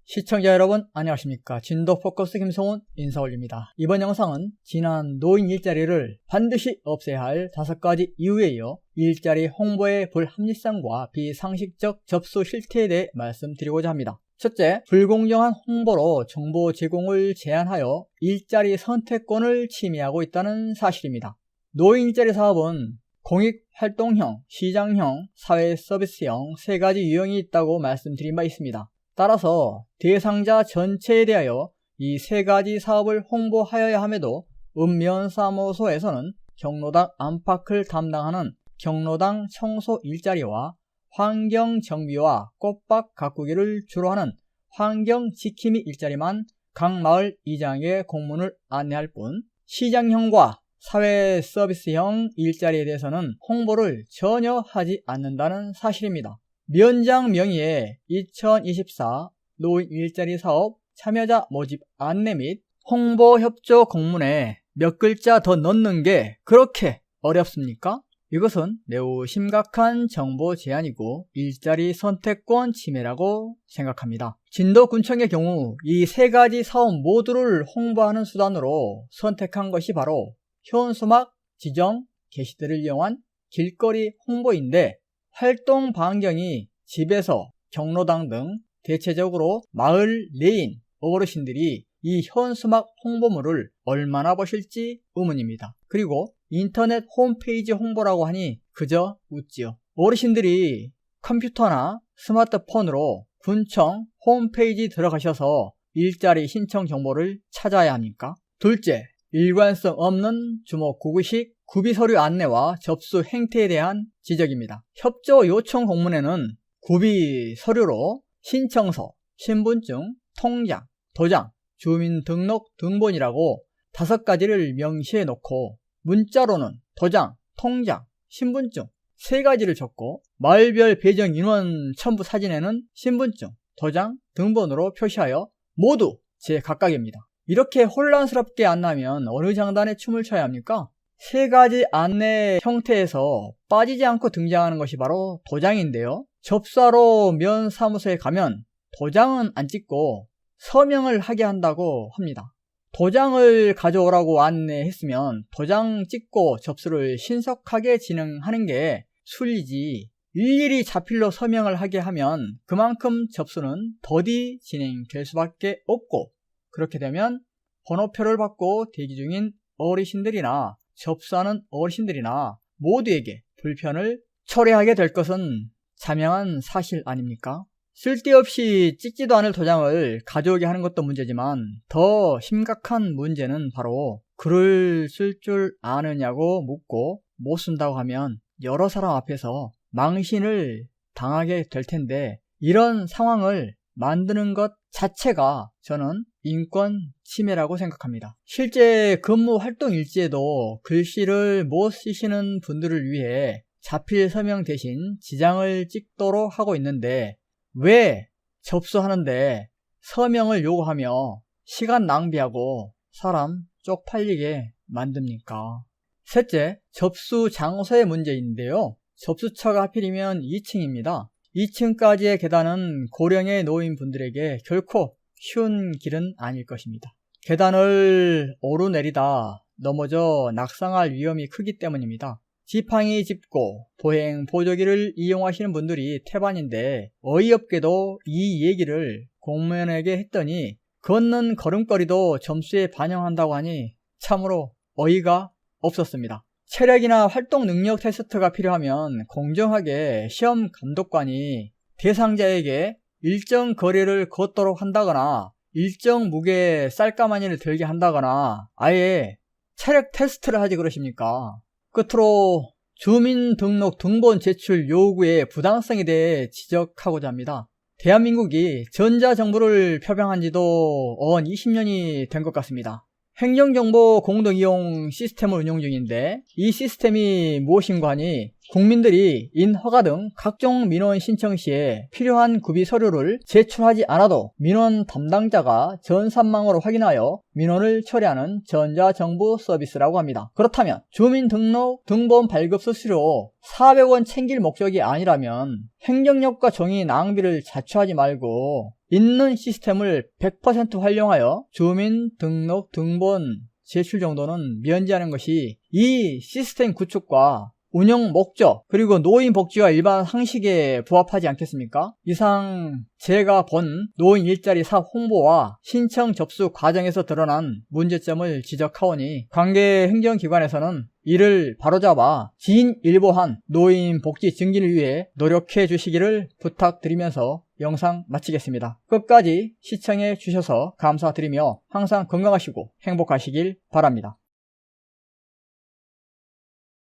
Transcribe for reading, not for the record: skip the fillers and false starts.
시청자 여러분 안녕하십니까. 진도 포커스 김성훈 인사 올립니다. 이번 영상은 지난 노인 일자리를 반드시 없애야 할 5가지 이유에 이어 일자리 홍보의 불합리성과 비상식적 접수 실태에 대해 말씀드리고자 합니다. 첫째, 불공정한 홍보로 정보 제공을 제한하여 일자리 선택권을 침해하고 있다는 사실입니다. 노인 일자리 사업은 공익활동형, 시장형, 사회서비스형 3가지 유형이 있다고 말씀드린 바 있습니다. 따라서 대상자 전체에 대하여 이 3가지 사업을 홍보하여야 함에도 읍면사무소에서는 경로당 안팎을 담당하는 경로당 청소 일자리와 환경정비와 꽃밭 가꾸기를 주로 하는 환경지킴이 일자리만 각 마을 이장에게 공문을 안내할 뿐, 시장형과 사회서비스형 일자리에 대해서는 홍보를 전혀 하지 않는다는 사실입니다. 면장 명의의 2024 노인 일자리 사업 참여자 모집 안내 및 홍보 협조 공문에 몇 글자 더 넣는 게 그렇게 어렵습니까? 이것은 매우 심각한 정보 제한이고 일자리 선택권 침해라고 생각합니다. 진도군청의 경우 이 3가지 사업 모두를 홍보하는 수단으로 선택한 것이 바로 현수막 지정 게시대를 이용한 길거리 홍보인데, 활동 반경이 집에서 경로당 등 대체적으로 마을 내인 어르신들이 이 현수막 홍보물을 얼마나 보실지 의문입니다. 그리고 인터넷 홈페이지 홍보라고 하니 그저 웃지요. 어르신들이 컴퓨터나 스마트폰으로 군청 홈페이지 들어가셔서 일자리 신청 정보를 찾아야 합니까? 둘째, 일관성 없는 주목 구구식 구비서류 안내와 접수 행태에 대한 지적입니다. 협조 요청 공문에는 구비서류로 신청서, 신분증, 통장, 도장, 주민등록 등본이라고 5가지를 명시해 놓고 문자로는 도장, 통장, 신분증 3가지를 적고 마을별 배정 인원 첨부 사진에는 신분증, 도장, 등본으로 표시하여 모두 제각각입니다. 이렇게 혼란스럽게 안내하면 어느 장단에 춤을 춰야 합니까? 3가지 안내 형태에서 빠지지 않고 등장하는 것이 바로 도장인데요. 접수하러 면사무소에 가면 도장은 안 찍고 서명을 하게 한다고 합니다. 도장을 가져오라고 안내했으면 도장 찍고 접수를 신속하게 진행하는 게 순리지, 일일이 자필로 서명을 하게 하면 그만큼 접수는 더디 진행될 수밖에 없고, 그렇게 되면 번호표를 받고 대기 중인 어르신들이나 접수하는 어르신들이나 모두에게 불편을 초래하게 될 것은 자명한 사실 아닙니까? 쓸데없이 찍지도 않을 도장을 가져오게 하는 것도 문제지만 더 심각한 문제는 바로 글을 쓸 줄 아느냐고 묻고 못 쓴다고 하면 여러 사람 앞에서 망신을 당하게 될 텐데, 이런 상황을 만드는 것 자체가 저는 인권 침해라고 생각합니다. 실제 근무 활동 일지에도 글씨를 못 쓰시는 분들을 위해 자필 서명 대신 지장을 찍도록 하고 있는데, 왜 접수하는데 서명을 요구하며 시간 낭비하고 사람 쪽팔리게 만듭니까? 셋째, 접수 장소의 문제인데요. 접수처가 하필이면 2층입니다. 2층까지의 계단은 고령의 노인분들에게 결코 쉬운 길은 아닐 것입니다. 계단을 오르내리다 넘어져 낙상할 위험이 크기 때문입니다. 지팡이 짚고 보행 보조기를 이용하시는 분들이 태반인데, 어이없게도 이 얘기를 공무원에게 했더니 걷는 걸음걸이도 점수에 반영한다고 하니 참으로 어이가 없었습니다. 체력이나 활동 능력 테스트가 필요하면 공정하게 시험 감독관이 대상자에게 일정 거리를 걷도록 한다거나 일정 무게 쌀가마니를 들게 한다거나 아예 체력 테스트를 하지 그러십니까? 끝으로 주민등록 등본 제출 요구의 부당성에 대해 지적하고자 합니다. 대한민국이 전자정부를 표방한 지도 언 20년이 된 것 같습니다. 행정정보 공동이용 시스템을 운영 중인데, 이 시스템이 무엇인가 하니 국민들이 인허가 등 각종 민원 신청 시에 필요한 구비 서류를 제출하지 않아도 민원 담당자가 전산망으로 확인하여 민원을 처리하는 전자정부 서비스라고 합니다. 그렇다면 주민등록 등본 발급 수수료 400원 챙길 목적이 아니라면 행정력과 정의 낭비를 자초하지 말고 있는 시스템을 100% 활용하여 주민 등록 등본 제출 정도는 면제하는 것이 이 시스템 구축과 운영 목적 그리고 노인 복지와 일반 상식에 부합하지 않겠습니까? 이상 제가 본 노인 일자리 사업 홍보와 신청 접수 과정에서 드러난 문제점을 지적하오니 관계 행정기관에서는 이를 바로잡아 진일보한 노인 복지 증진을 위해 노력해 주시기를 부탁드리면서 영상 마치겠습니다. 끝까지 시청해 주셔서 감사드리며 항상 건강하시고 행복하시길 바랍니다.